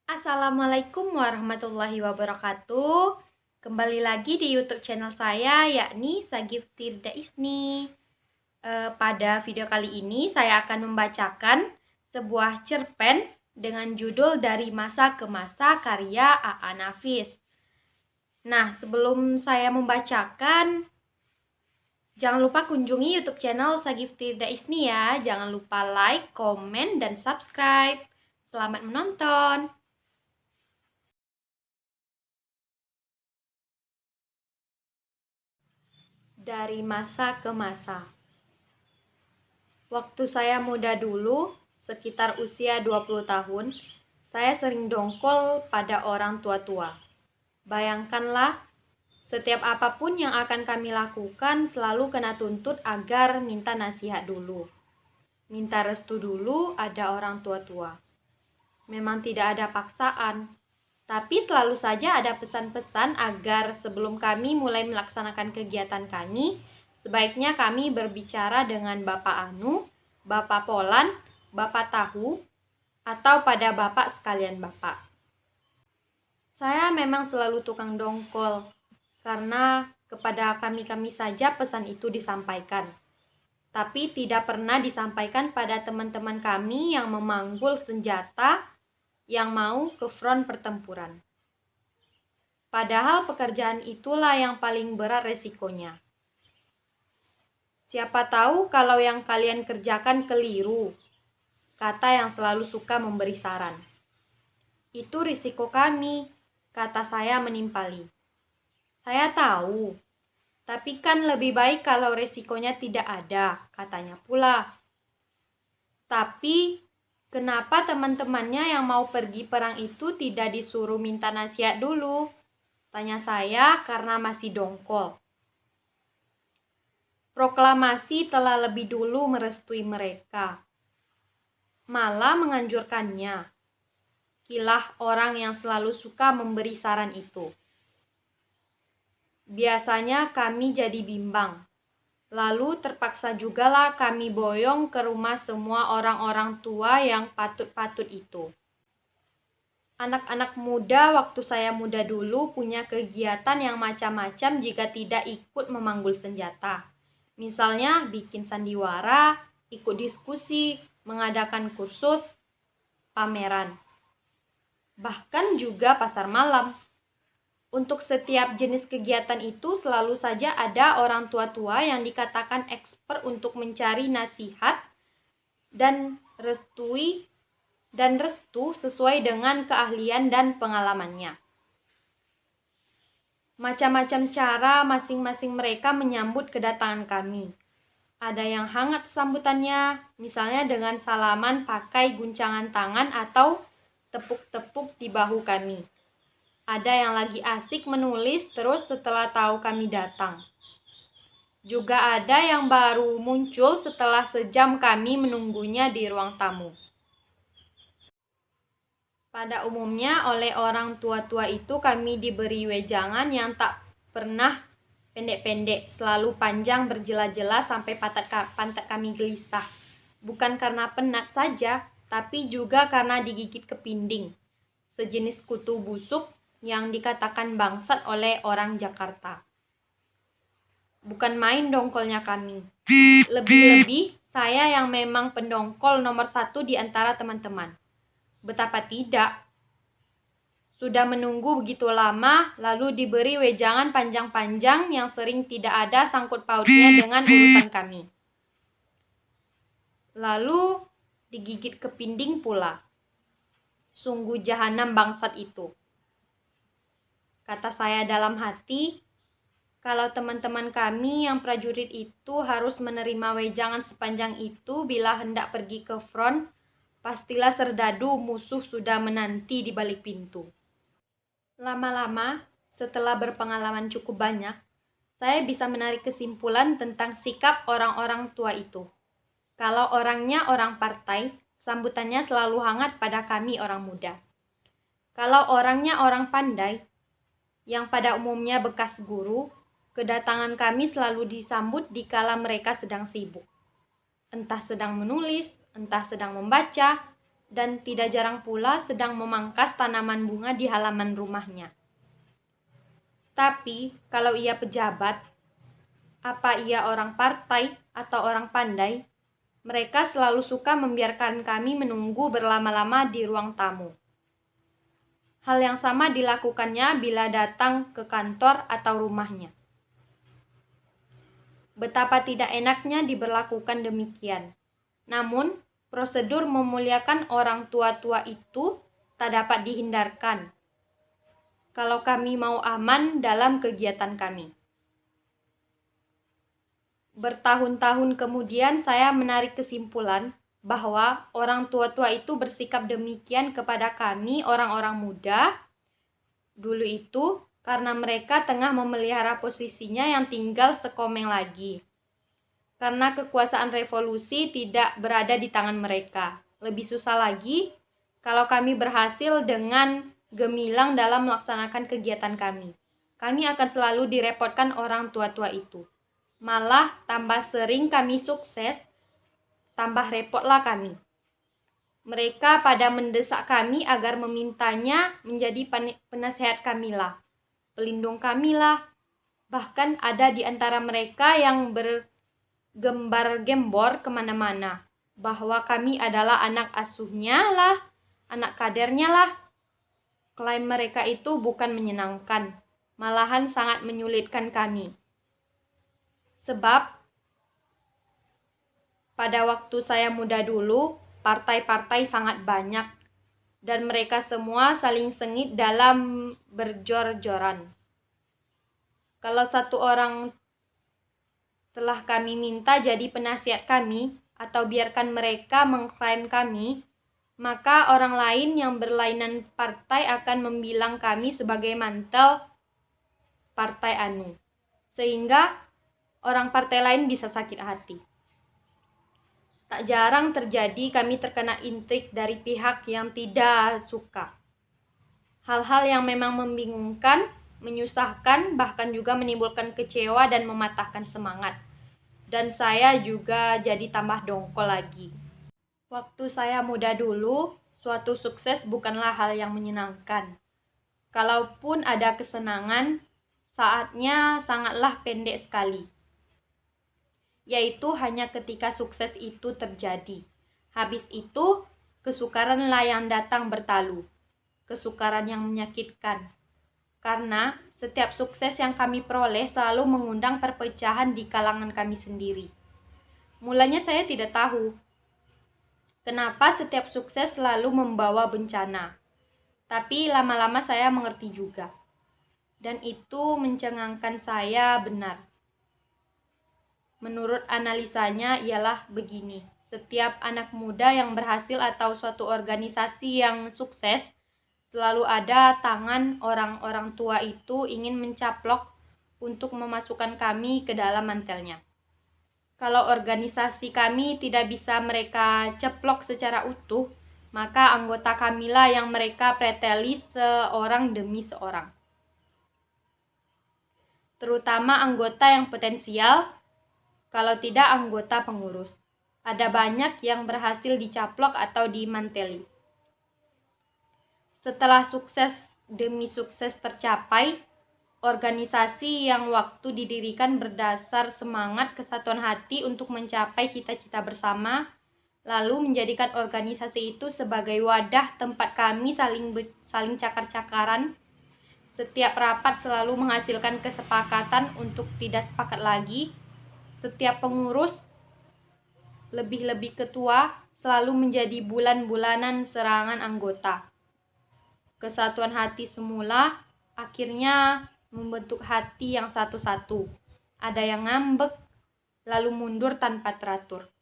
Assalamualaikum warahmatullahi wabarakatuh. Kembali lagi di YouTube channel saya, yakni Sagif Tirda Isni. Pada video kali ini saya akan membacakan sebuah cerpen dengan judul Dari Masa ke Masa karya A.A. Nafis. Nah, sebelum saya membacakan, jangan lupa kunjungi YouTube channel Sagif Tirda Isni ya. Jangan lupa like, komen, dan subscribe. Selamat menonton. Dari masa ke masa. Waktu saya muda dulu, sekitar usia 20 tahun, saya sering dongkol pada orang tua-tua. Bayangkanlah, setiap apapun yang akan kami lakukan selalu kena tuntut agar minta nasihat dulu. Minta restu dulu ada orang tua-tua. Memang tidak ada paksaan, tapi selalu saja ada pesan-pesan agar sebelum kami mulai melaksanakan kegiatan kami, sebaiknya kami berbicara dengan Bapak Anu, Bapak Polan, Bapak Tahu, atau pada Bapak sekalian Bapak. Saya memang selalu tukang dongkol, karena kepada kami-kami saja pesan itu disampaikan. Tapi tidak pernah disampaikan pada teman-teman kami yang memanggul senjata yang mau ke front pertempuran. Padahal pekerjaan itulah yang paling berat resikonya. Siapa tahu kalau yang kalian kerjakan keliru, kata yang selalu suka memberi saran. Itu risiko kami, kata saya menimpali. Saya tahu, tapi kan lebih baik kalau resikonya tidak ada, katanya pula. Tapi kenapa teman-temannya yang mau pergi perang itu tidak disuruh minta nasihat dulu? Tanya saya karena masih dongkol. Proklamasi telah lebih dulu merestui mereka. Malah menganjurkannya. Kilah orang yang selalu suka memberi saran itu. Biasanya kami jadi bimbang. Lalu terpaksa jugalah kami boyong ke rumah semua orang-orang tua yang patut-patut itu. Anak-anak muda waktu saya muda dulu punya kegiatan yang macam-macam jika tidak ikut memanggul senjata. Misalnya bikin sandiwara, ikut diskusi, mengadakan kursus, pameran. Bahkan juga pasar malam. Untuk setiap jenis kegiatan itu selalu saja ada orang tua-tua yang dikatakan expert untuk mencari nasihat dan restu sesuai dengan keahlian dan pengalamannya. Macam-macam cara masing-masing mereka menyambut kedatangan kami. Ada yang hangat sambutannya, misalnya dengan salaman pakai guncangan tangan atau tepuk-tepuk di bahu kami. Ada yang lagi asik menulis terus setelah tahu kami datang. Juga ada yang baru muncul setelah sejam kami menunggunya di ruang tamu. Pada umumnya oleh orang tua-tua itu kami diberi wejangan yang tak pernah pendek-pendek, selalu panjang berjela-jela sampai pantat kami gelisah. Bukan karena penat saja, tapi juga karena digigit kepinding, sejenis kutu busuk yang dikatakan bangsat oleh orang Jakarta. Bukan main dongkolnya kami. Lebih-lebih saya yang memang pendongkol nomor 1 di antara teman-teman. Betapa tidak. Sudah menunggu begitu lama, lalu diberi wejangan panjang-panjang yang sering tidak ada sangkut pautnya dengan urusan kami. Lalu digigit kepinding pula. Sungguh jahanam bangsat itu. Kata saya dalam hati, kalau teman-teman kami yang prajurit itu harus menerima wejangan sepanjang itu bila hendak pergi ke front, pastilah serdadu musuh sudah menanti di balik pintu. Lama-lama, setelah berpengalaman cukup banyak, saya bisa menarik kesimpulan tentang sikap orang-orang tua itu. Kalau orangnya orang partai, sambutannya selalu hangat pada kami orang muda. Kalau orangnya orang pandai, yang pada umumnya bekas guru, Kedatangan kami selalu disambut dikala mereka sedang sibuk. Entah sedang menulis, entah sedang membaca, dan tidak jarang pula sedang memangkas tanaman bunga di halaman rumahnya. Tapi, kalau ia pejabat, apa ia orang partai atau orang pandai, mereka selalu suka membiarkan kami menunggu berlama-lama di ruang tamu. Hal yang sama dilakukannya bila datang ke kantor atau rumahnya. Betapa tidak enaknya diberlakukan demikian. Namun, prosedur memuliakan orang tua-tua itu tak dapat dihindarkan kalau kami mau aman dalam kegiatan kami. Bertahun-tahun kemudian saya menarik kesimpulan bahwa orang tua-tua itu bersikap demikian kepada kami orang-orang muda dulu itu karena mereka tengah memelihara posisinya yang tinggal sekomeng lagi. Karena kekuasaan revolusi tidak berada di tangan mereka. Lebih susah lagi kalau kami berhasil dengan gemilang dalam melaksanakan kegiatan kami. Kami akan selalu direpotkan orang tua-tua itu. Malah tambah sering kami sukses, tambah repotlah kami. Mereka pada mendesak kami agar memintanya menjadi penasehat kamilah, pelindung kamilah. Bahkan ada di antara mereka yang bergembar-gembor kemana-mana, bahwa kami adalah anak asuhnya lah, anak kadernya lah. Klaim mereka itu bukan menyenangkan, malahan sangat menyulitkan kami. Sebab pada waktu saya muda dulu, partai-partai sangat banyak dan mereka semua saling sengit dalam berjor-joran. Kalau satu orang telah kami minta jadi penasihat kami atau biarkan mereka mengklaim kami, maka orang lain yang berlainan partai akan membilang kami sebagai mantel partai anu, sehingga orang partai lain bisa sakit hati. Tak jarang terjadi kami terkena intrik dari pihak yang tidak suka. Hal-hal yang memang membingungkan, menyusahkan, bahkan juga menimbulkan kecewa dan mematahkan semangat. Dan saya juga jadi tambah dongkol lagi. Waktu saya muda dulu, suatu sukses bukanlah hal yang menyenangkan. Kalaupun ada kesenangan, saatnya sangatlah pendek sekali. Yaitu hanya ketika sukses itu terjadi. Habis itu, kesukaranlah yang datang bertalu. Kesukaran yang menyakitkan. Karena setiap sukses yang kami peroleh selalu mengundang perpecahan di kalangan kami sendiri. Mulanya saya tidak tahu kenapa setiap sukses selalu membawa bencana. Tapi lama-lama saya mengerti juga. Dan itu mencengangkan saya benar. Menurut analisanya ialah begini, setiap anak muda yang berhasil atau suatu organisasi yang sukses, selalu ada tangan orang-orang tua itu ingin mencaplok untuk memasukkan kami ke dalam mantelnya. Kalau organisasi kami tidak bisa mereka ceplok secara utuh, maka anggota kamilah yang mereka preteli seorang demi seorang. Terutama anggota yang potensial, kalau tidak anggota pengurus. Ada banyak yang berhasil dicaplok atau dimanteli. Setelah sukses demi sukses tercapai, organisasi yang waktu didirikan berdasar semangat kesatuan hati untuk mencapai cita-cita bersama, lalu menjadikan organisasi itu sebagai wadah tempat kami saling cakar-cakaran. Setiap rapat selalu menghasilkan kesepakatan untuk tidak sepakat lagi. Setiap pengurus, lebih-lebih ketua, selalu menjadi bulan-bulanan serangan anggota. Kesatuan hati semula akhirnya membentuk hati yang satu-satu. Ada yang ngambek, lalu mundur tanpa teratur.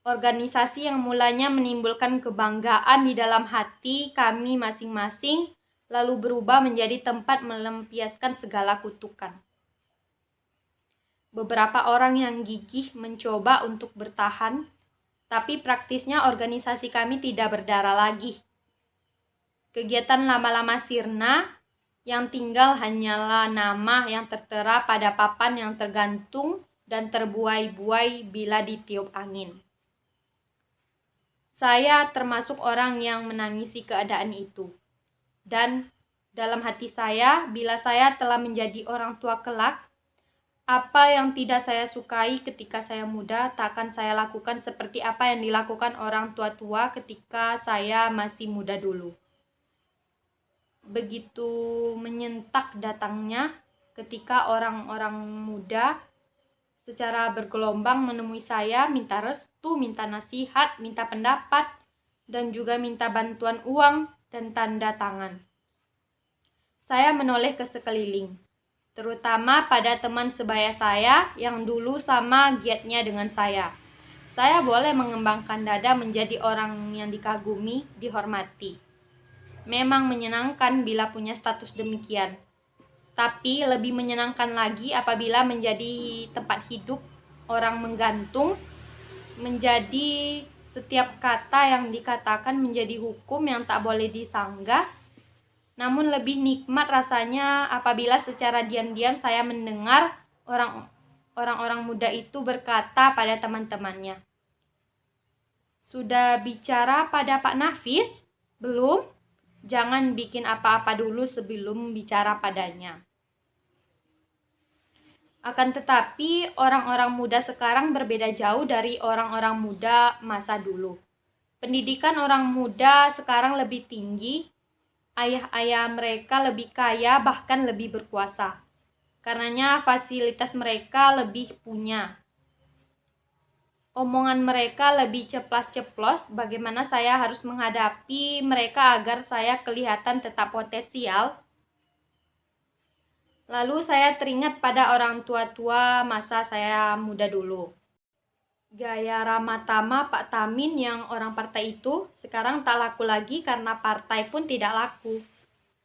Organisasi yang mulanya menimbulkan kebanggaan di dalam hati kami masing-masing, lalu berubah menjadi tempat melampiaskan segala kutukan. Beberapa orang yang gigih mencoba untuk bertahan, tapi praktisnya organisasi kami tidak berdarah lagi. Kegiatan lama-lama sirna, Yang tinggal hanyalah nama yang tertera pada papan yang tergantung dan terbuai-buai bila ditiup angin. Saya termasuk orang yang menangisi keadaan itu. Dan dalam hati saya, bila saya telah menjadi orang tua kelak, apa yang tidak saya sukai ketika saya muda, takkan saya lakukan seperti apa yang dilakukan orang tua-tua ketika saya masih muda dulu. Begitu menyentak datangnya ketika orang-orang muda secara bergelombang menemui saya, minta restu, minta nasihat, minta pendapat, dan juga minta bantuan uang dan tanda tangan. Saya menoleh ke sekeliling, terutama pada teman sebaya saya yang dulu sama giatnya dengan saya. Saya boleh mengembangkan dada menjadi orang yang dikagumi, dihormati. Memang menyenangkan bila punya status demikian. Tapi lebih menyenangkan lagi apabila menjadi tempat hidup orang menggantung, menjadi setiap kata yang dikatakan menjadi hukum yang tak boleh disanggah. Namun lebih nikmat rasanya apabila secara diam-diam saya mendengar orang-orang muda itu berkata pada teman-temannya, "Sudah bicara pada Pak Nafis? Belum? Jangan bikin apa-apa dulu sebelum bicara padanya." Akan tetapi, orang-orang muda sekarang berbeda jauh dari orang-orang muda masa dulu. Pendidikan orang muda sekarang lebih tinggi, ayah-ayah mereka lebih kaya, bahkan lebih berkuasa. Karenanya fasilitas mereka lebih punya. Omongan mereka lebih ceplas-ceplos, bagaimana saya harus menghadapi mereka agar saya kelihatan tetap potensial. Lalu saya teringat pada orang tua-tua masa saya muda dulu. Gaya ramah tamah Pak Tamin yang orang partai itu sekarang tak laku lagi karena partai pun tidak laku.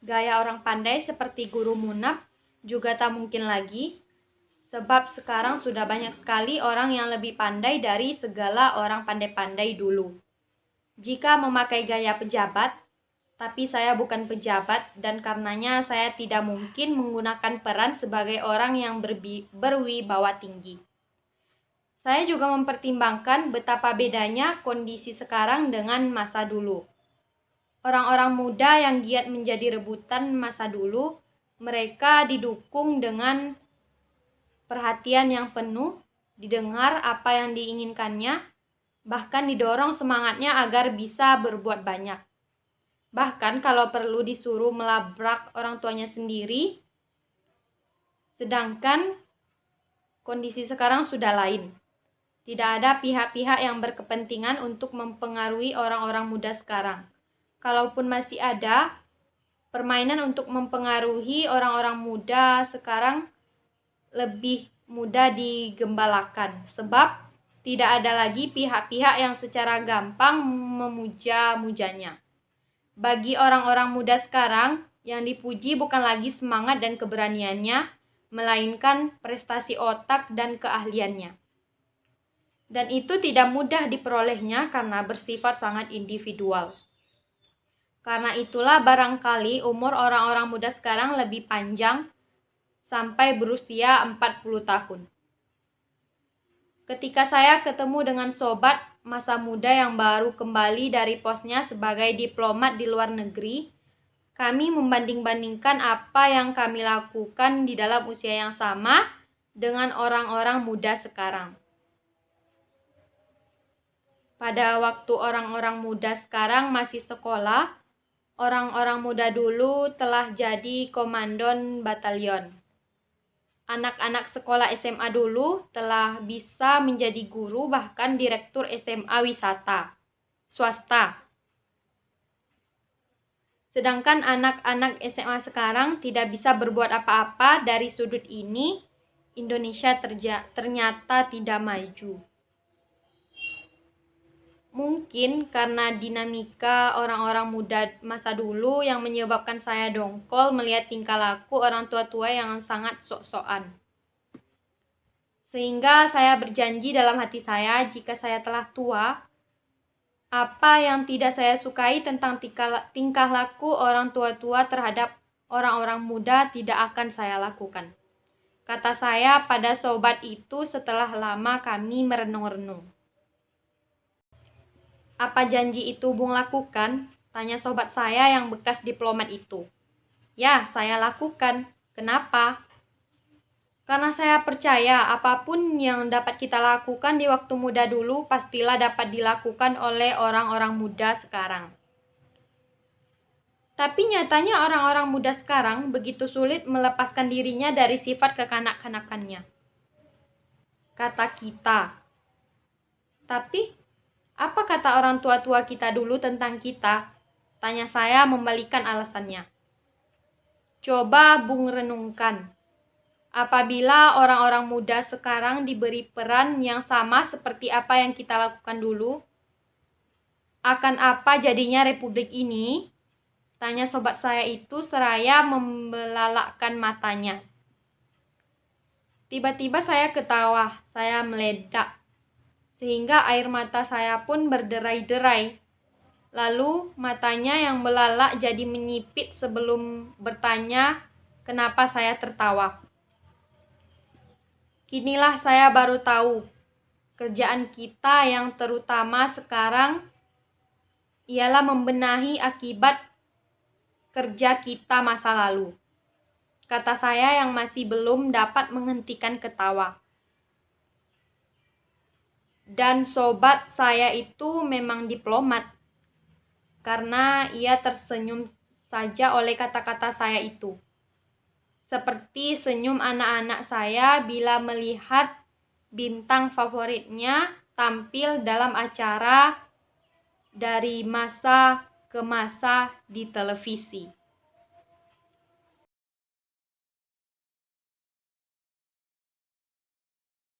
Gaya orang pandai seperti Guru Munab juga tak mungkin lagi, sebab sekarang sudah banyak sekali orang yang lebih pandai dari segala orang pandai-pandai dulu. Jika memakai gaya pejabat, tapi saya bukan pejabat dan karenanya saya tidak mungkin menggunakan peran sebagai orang yang berwibawa tinggi. Saya juga mempertimbangkan betapa bedanya kondisi sekarang dengan masa dulu. Orang-orang muda yang giat menjadi rebutan masa dulu, mereka didukung dengan perhatian yang penuh, didengar apa yang diinginkannya, bahkan didorong semangatnya agar bisa berbuat banyak. Bahkan kalau perlu disuruh melabrak orang tuanya sendiri. Sedangkan kondisi sekarang sudah lain. Tidak ada pihak-pihak yang berkepentingan untuk mempengaruhi orang-orang muda sekarang. Kalaupun masih ada, permainan untuk mempengaruhi orang-orang muda sekarang lebih mudah digembalakan, sebab tidak ada lagi pihak-pihak yang secara gampang memuja-mujanya. Bagi orang-orang muda sekarang, yang dipuji bukan lagi semangat dan keberaniannya, melainkan prestasi otak dan keahliannya. Dan itu tidak mudah diperolehnya karena bersifat sangat individual. Karena itulah barangkali umur orang-orang muda sekarang lebih panjang sampai berusia 40 tahun. Ketika saya ketemu dengan sobat masa muda yang baru kembali dari posnya sebagai diplomat di luar negeri, kami membanding-bandingkan apa yang kami lakukan di dalam usia yang sama dengan orang-orang muda sekarang. Pada waktu orang-orang muda sekarang masih sekolah, orang-orang muda dulu telah jadi komandan batalion. Anak-anak sekolah SMA dulu telah bisa menjadi guru, bahkan direktur SMA wisata swasta. Sedangkan anak-anak SMA sekarang tidak bisa berbuat apa-apa. Dari sudut ini, Indonesia ternyata tidak maju. Mungkin karena dinamika orang-orang muda masa dulu yang menyebabkan saya dongkol melihat tingkah laku orang tua-tua yang sangat sok-sokan. Sehingga saya berjanji dalam hati saya, jika saya telah tua, apa yang tidak saya sukai tentang tingkah laku orang tua-tua terhadap orang-orang muda tidak akan saya lakukan, kata saya pada sobat itu setelah lama kami merenung-renung. Apa janji itu Bung lakukan? Tanya sobat saya yang bekas diplomat itu. Ya, saya lakukan. Kenapa? Karena saya percaya apapun yang dapat kita lakukan di waktu muda dulu pastilah dapat dilakukan oleh orang-orang muda sekarang. Tapi nyatanya orang-orang muda sekarang begitu sulit melepaskan dirinya dari sifat kekanak-kanakannya, kata kita. Tapi, apa kata orang tua-tua kita dulu tentang kita? Tanya saya membalikan alasannya. Coba Bung renungkan. Apabila orang-orang muda sekarang diberi peran yang sama seperti apa yang kita lakukan dulu, akan apa jadinya republik ini? Tanya sobat saya itu seraya membelalakkan matanya. Tiba-tiba saya ketawa, saya meledak, sehingga air mata saya pun berderai-derai. Lalu matanya yang belalak jadi menyipit sebelum bertanya kenapa saya tertawa. Kinilah saya baru tahu, kerjaan kita yang terutama sekarang ialah membenahi akibat kerja kita masa lalu, kata saya yang masih belum dapat menghentikan ketawa. Dan sobat saya itu memang diplomat, karena ia tersenyum saja oleh kata-kata saya itu. Seperti senyum anak-anak saya bila melihat bintang favoritnya tampil dalam acara dari masa ke masa di televisi.